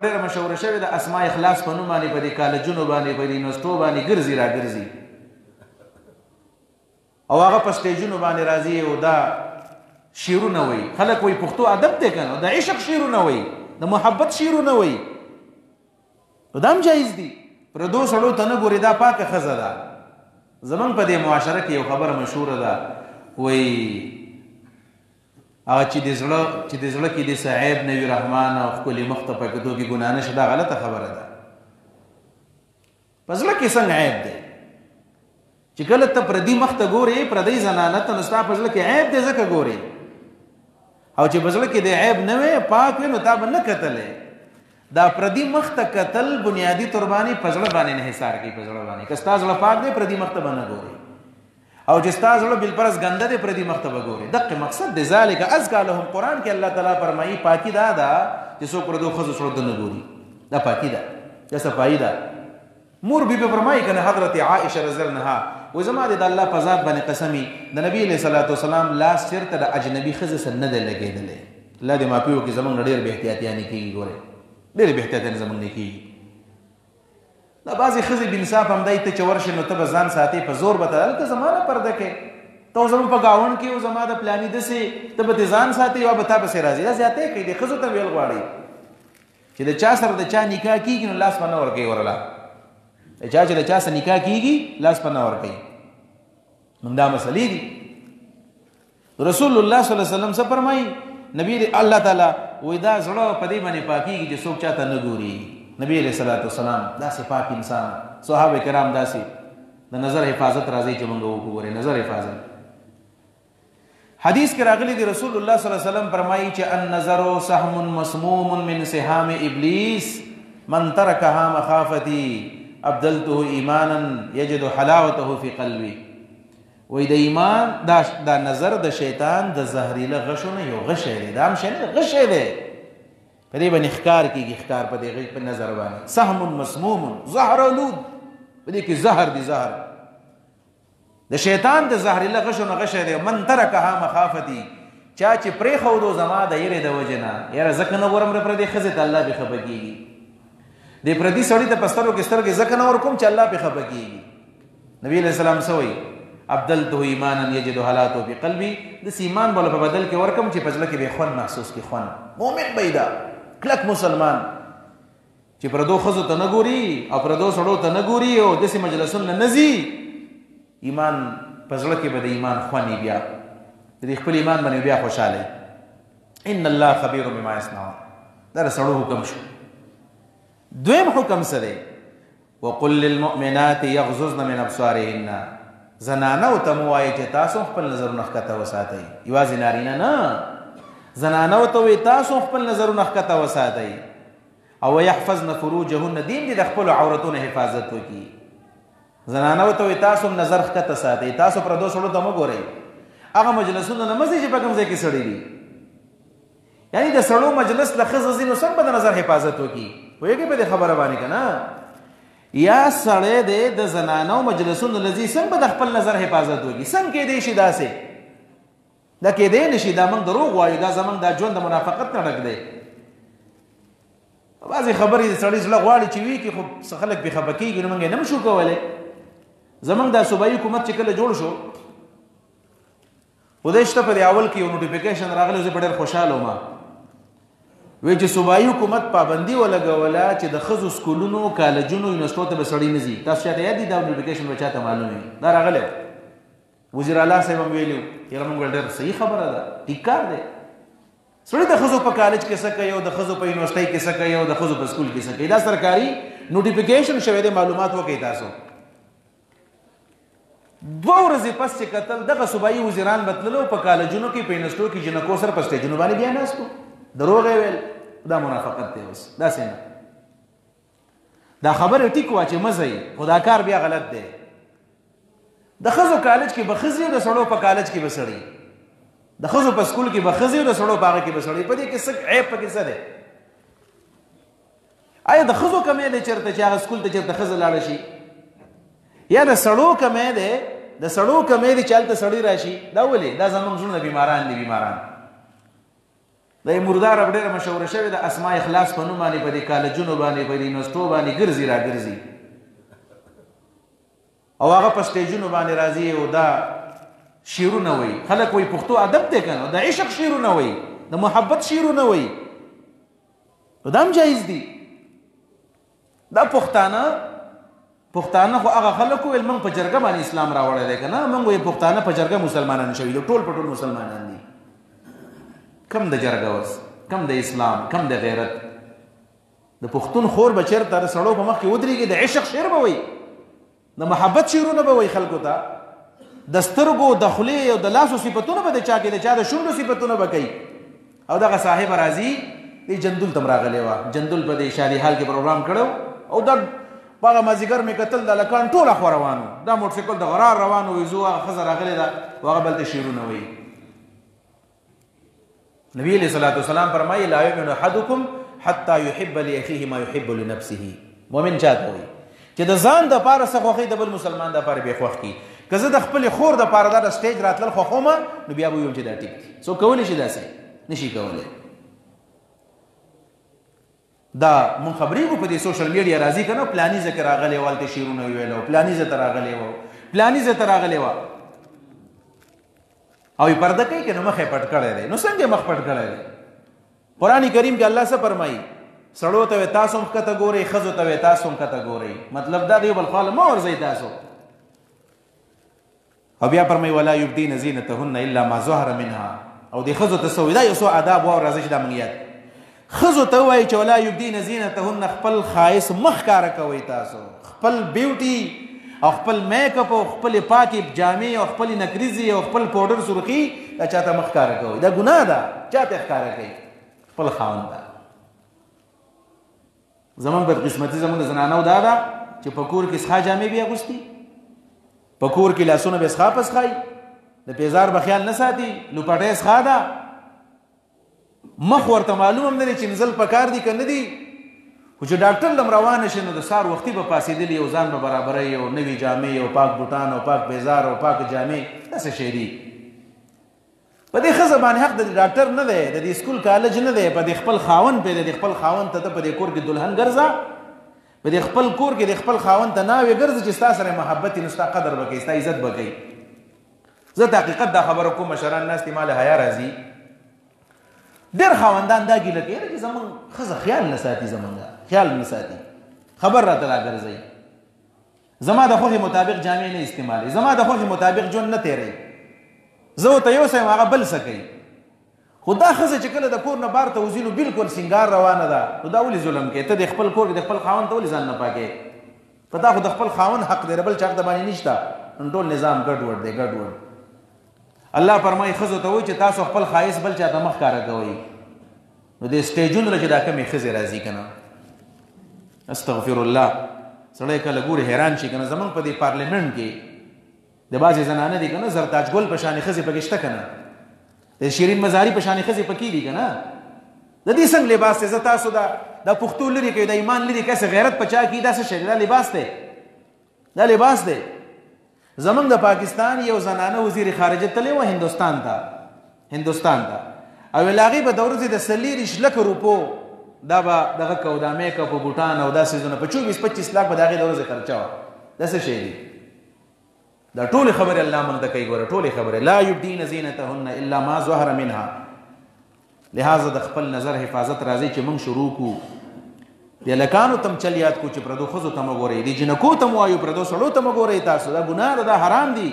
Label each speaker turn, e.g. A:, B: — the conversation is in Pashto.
A: ډېره مشهوره شوې ده اسماء اخلاص په نوم باندې په دې کالجونو باندې په دې یونیورسټو باندې ګرځي را ګرځي او هغه په سټیجونو باندې راځي او دا شعرونه وایي خلک وایي پښتو ادب دی که نه د عشق شعرونه وایي د محبت شعرونه وایي نو دا هم جایز دي پردو سړو ته نه ګورې دا پاکه ښځه ده زمونږ په دې معاشره کې یو خبره مشهوره ده وایي هغه چې د زړه کې د څه عیب نه وي رحمان او ښکلي مخ ته په کتو کې ګناه نشته دا غلطه خبره ده په زړه کې څنګه عیب دی چې کله ته پردي مخ ته ګورې پردۍ زنانه ته نو ستا په زړه کې عیب دی ځکه ګورې او چې په زړه کې د عیب نه وی پاک وي نو تا به نه کتلې دا پردي مخ ته کتل بنیادي طور باندې په زړه باندې انحصار کوي په زړه باندې که ستا زړه پاک دی پردي مخ ته به نه ګورې او چې ستا زړه بالفرض ګنده دی پردي مخ ته به ګورې دقه مقصد دی ذلک ازکا لهم قرآن کې الله تعالی فرمایي پاکي دا ده چې څوک پردو ښځو سړو ته نه ګوري دا پاکي ده دا صفایي ده مور بی بی فرمایي کنه حضرت عائشه رضی الله عنها و زما د الله په ذات باندې قسمی د نبی علیہ الصلوۃ والسلام لاس چرته د اجنبي ښځه سره نه دی لګېدلی الله دې معافي وکړي زموږ نه ډېر بې احتیاطیانې کېږي ګورې ډېرې بې احتیاطیانې زموږ نه کېږي دا بعضې ښځې بې انصاف همدای ته چې ورشې نو ته به ځان ساتې په زور به ته هلته زما نه پرده کې ته زموږ په ګاونډ کې او زما د پلاني داسې ته به دې ځان ساتې او به تا پسې راځي دا زیاتې کوي دې ښځو ته ویل غواړي چې د چا سره د چا نکاح کېږي نو لاس به نه ورکوي ورله چې د چا سره نکاح کېږي لاس به نه ورکوي موږ دا مسلې دي رسول الله صلی الله علیه وسلم څه فرمایي نبی الله تعالی وایي دا زړه په دې باندې پاکېږي چې څوک چاته نه ګوري نبی علیہ الصلوۃ والسلام داسې پاک انسان صحابه کرام داسې د نظر حفاظت راځي چې موږ وګورئ نظر حفاظت حدیث کې راغلی دی رسول الله صلی الله علیه وسلم فرمایي چې النظر سهم مسموم من سهام ابلیس من ترکها مخافتي ابدلته ایمانا یجد حلاوته فی قلبی وای د ایمان دا نظر د شیطان د زهریله غشو نه یو غش دی دا هم شی نه غش دی په دې باندې ښکار کېږي ښکار په دې غش په نظر باندې سهم مسموم زهر الود په دې کې زهر دی زهر د شیطان د زهریله غشو نه غش دی من ترکها مخافتی چا چې پرېښودو زما د یېرې د وجې نه یاره ځکه نه ورم پردې ښځې ته الله پې خفه کېږي دې پردي سړي ته په سترګو کې سترګې ځکه نه ورکوم چې الله پې خفه کېږي نبي علیه السلام څه وایي ابدلته ایمانا یجد حلاوته فی قلبی داسې ایمان به په بدل کې ورکم چې په زړه کې به یې خوند محسوس کړي خوند مؤمن به یې ده کلک مسلمان چې پردو ښځو ته نه ګوري او پردو سړو ته نه ګوري او داسې مجلسونو نه نه ځي ایمان په زړه کې به د ایمان خوند یې بیا د دې خپل ایمان باندې بیا خوشحاله ان الله خبیر بما یصنعون دا د سړو حکم شو دویم حکم څه دی وقل للمؤمنات یغضضن من ابصارهن زنانو ته مو وایي چې تاسو خپل نظرونه ښکته وساتئ یوازې نارینه نه زنانو ته وایي تاسو خپل نظرونه ښکته وساتئ او ویحفظن فروجهن دین دې د خپلو عورتونو حفاظت وکړي زنانو ته وایي تاسو هم نظر ښکته ساتئ تاسو پردو سړو ته مه ګورئ هغه مجلسونه نه مه ځئ چې په کوم ځای کې سړي دي یعنی د سړو مجلس له ښځه ځي نو څنګه به د نظر حفاظت وکړي پوهېږئ په دې خبره باندې که نه یا سړی دی د زنانو مجلسونو لذي څنګه به د خپل نظر حفاظت وکړي څنګه کېدی شي داسې دا کېدی نه شي دا موږ دروغ وایو دا زموږ دا ژوند د منافقت نه ډک دی بعضې خبرې د سړي زړه غواړي چې وي کې خو څه خلک پرې خفه کېږي نو موږ یې نه شو کولی زموږ دا صوبایي حکومت چې کله جوړ شو خدای شته په دې اول کې یو نوټیفیکیشن راغلی زه په ډېر خوشحاله وم وی چې صوبایي حکومت پابندي ولګوله چې د ښځو سکولونو کالجونو یونیورسټو ته به سړي نه ځي تاسو چاته یاد دي دا نوټیفیکیشن به چاته معلوم وي دا راغلی وزیر اعلی صاحب هم ویلي یاره موږ ډېر صحیح خبره ده ټیک کار دی سړي د ښځو په کالج کې څه کوي او د ښځو په یونیورسټۍ کې څه کوي او د ښځو په سکول کې څه کوي دا سرکاري نوټیفیکیشن شوی دی معلومات وکړئ تاسو 2 ورځې پس چې کتل دغه صوبایي وزیران به تللو په کالجونو کې په یونیورسټو کې جنکو سره په سټیجونو باندې بیا ناستو دروغ یې ویل دا منافقت دی اوس داسې نه دا خبره ټیک وه چې مه ځئ خو دا کار بیا غلط دی د ښځو کالج کې به ښځې او د سړو په کالج کې به سړي د ښځو په سکول کې به ښځې او د سړو په هغه کې به سړي په دې کې څه عیب پکې څه دی آیا د ښځو کمی دی چېرته چې هغه سکول ته چېرته ښځه لاړه شي یا د سړو کمی دی د سړو کمی دی چې هلته سړي راشي دا ولې دا زموږ زړونه بیماران دي بیماران د مردار ډېره مشهوره شوې د اسماء اخلاص په نوم باندې په دې کالجونو باندې په دې یونیورسټو باندې ګرځي را ګرځي او هغه په سټیجونو باندې راځي او دا شعرونه وایي. خلک وایي پښتو ادب دی که نه، د عشق شعرونه وایي، د محبت شعرونه وایي، نو دا هم جایز دي. دا پښتانه خو هغه خلک ویل موږ په جرګه باندې اسلام راوړی دی که نه، موږ وایي پښتانه په جرګه مسلمانان شوي دي، ټول په ټول مسلمانان دي. کم د جرګه اوس، کم د اسلام، کم د غیرت. د پښتون خور به چېرته د سړو په مخ کې ودرېږي د عشق شعر به وایي، د محبت شعرونه به وایي خلکو ته، د سترګو د خولې او د لاسو صفتونه به د چا کې د چا د شونډو صفتونه به کوي. او دغه صاحب راځي دی جندول تم راغلی وه، جندول په دې شادي حال کې پروګرام کړی او دا په هغه مازدیګر مې کتل د هلکان ټول اخوا روان وو، دا موټرسایکل د غرار روان وو، زو هغه ښځه راغلې ده او هغه بل ته شعرونه وایي. نبی علیه الصلاة والسلام فرمایي لا یؤمن احدکم حتی یحب لاخیه ما یحب لنفسه. مؤمن چاته وایي چې د ځان دپاره څه خوښوي د بل مسلمان دپاره بې خوښ کړي. که زه د خپلې خور دپاره دا د سټیج راتلل خوښومه نو بیا به ویم چې دا ټیک دي. څوک کولی شي داسې؟ نشي کولی. دا مونږ خبرېږو په دې سوشل میډیا راځي که نه، پلاني ځای کې راغلی و هلته شعرونه ویله، پلاني ځای ته راغلی و، پلاني ځای ته راغلی وه او یې پرده کوي که نه مخ یې پټ کړی دی. نو څنګه مخ پټ کړی دی؟ قرآن کریم کې الله څه فرمایي؟ سړو ته وایي تاسو هم ښکته ګورئ، ښځو ته وایي تاسو هم ښکته ګورئ. مطلب دا د یو بل خواله مه ورځئ تاسو. او بیا فرمایي ولا یبدین زینتهن الا ما ظهر منها. او دې ښځو ته څه وایي؟ دا یو څو آداب واو راځي چې دا موږ یاد. ښځو ته وایي چې ولا یبدین زینتهن خپل ښایست مه ښکاره کوئ تاسو، خپل بیوټي او خپل میک اپ او خپل پاکې جامې او خپل نکریزې او خپل پاوډر سرخي دا چاته مه ښکاره کوئ، دا ګناه ده. چاته ښکاره کوي؟ خپل خاوند ته. زمونږ بدقسمتي زمونږ د زنانو دا ده چې په کور کې څښا جامې به یې اغوستي، په کور کې لاسونه به یې څښا پسخایي، د پیزار به خیال نه ساتي، لوپټۍ څښا ده، مخ ورته معلوم هم نه دی چې نزل پکار دي که نه دي. خو چې ډاکټر لم روانه شي نو د سهار وختي به پاسېدلي او ځان به برابروي او نوي جامې او پاک بوټان او پاک پیزار او پاک جامې. دا څه شی دي؟ په دې ښځه باندې حق د ډاکټر نه دی، د دې سکول کالج نه دی، په دې خپل خاوند پرې د خپل خاوند ته په دې کور کې دلهن ګرځه، په دې خپل کور کې د خپل خاوند ته ناوې ګرځه چې ستا سره محبت وي نو ستا قدر به کوي، ستا عزت به کوي. زه د حقیقت دا خبره کوم، مشران ناست دي ماله حیا راځي. ډېر خاوندان دا ګیله کوي چې زمونږ ښځه خیال نه ساتي، زمونږ خیال نه ساتي، خبر راته راګرځوي، زما د خوښې مطابق جامې نه استعمالوي، زما د خوښې مطابق ژوند نه تېروي، زه ورته یو څه یم هغه بل څه کوي. خو دا ښځه چې کله د کور نه بار ته وځي نو بلکل سینګار روانه ده، نو دا ولې ظلم کوي؟ ته د خپل کور کې د خپل خاوند ته ولې ځان نه پاکې؟ په تا خو د خپل خاوند حق دی، د بل چا حق د باندې نشته. نو ټول نظام ګډوډ دی، ګډوډ. الله فرمایي ښځو ته وایي چې تاسو خپل ښایست بل چا ته مه ښکاره کوئ. نو د سټیجونو چې دا کمې ښځې راځي که نه، استغفر الله، سړی کله ګوري حیران شي که نه. زمونږ په دې پارلیمنټ کې د بعضې زنانه دي که نه زرتاج ګل په شانې ښځې پکې شته که نه، د شیرین مزاري په شانې ښځې پکې دي که نه. د دې څنګه لباس دی؟ زه تاسو دا پښتو لرې کوي، د ایمان لرې کوي، غیرت په چا کي؟ دا څه شی دی؟ دا لباس دی، دا لباس دی. زمونږ د پاکستان یو زنانه وزیر خارجه تللی وه هندوستان ته، او ویل هغې به د ورځې د 40 لکه روپو دا به دغه کو، دا میک اپ او بوټان او دا څیزونه په 24-25 لاک به د هغې د ورځې خرچه وه. دا څه شی دی؟ دا ټولې خبرې الله موږ ته کوي. ګوره ټولې خبرې لا یبدین زینتهن الا ما ظهر منها. لہذا د خپل نظر حفاظت راځي چې موږ شروع کړو. د هلکانو ته هم چل یاد کړو چې پردو ښځو ته مه ګورئ، د جنکو ته مو وایو پردو سړو ته مه ګورئ. تاسو دا ګناه ده، دا حرام دي.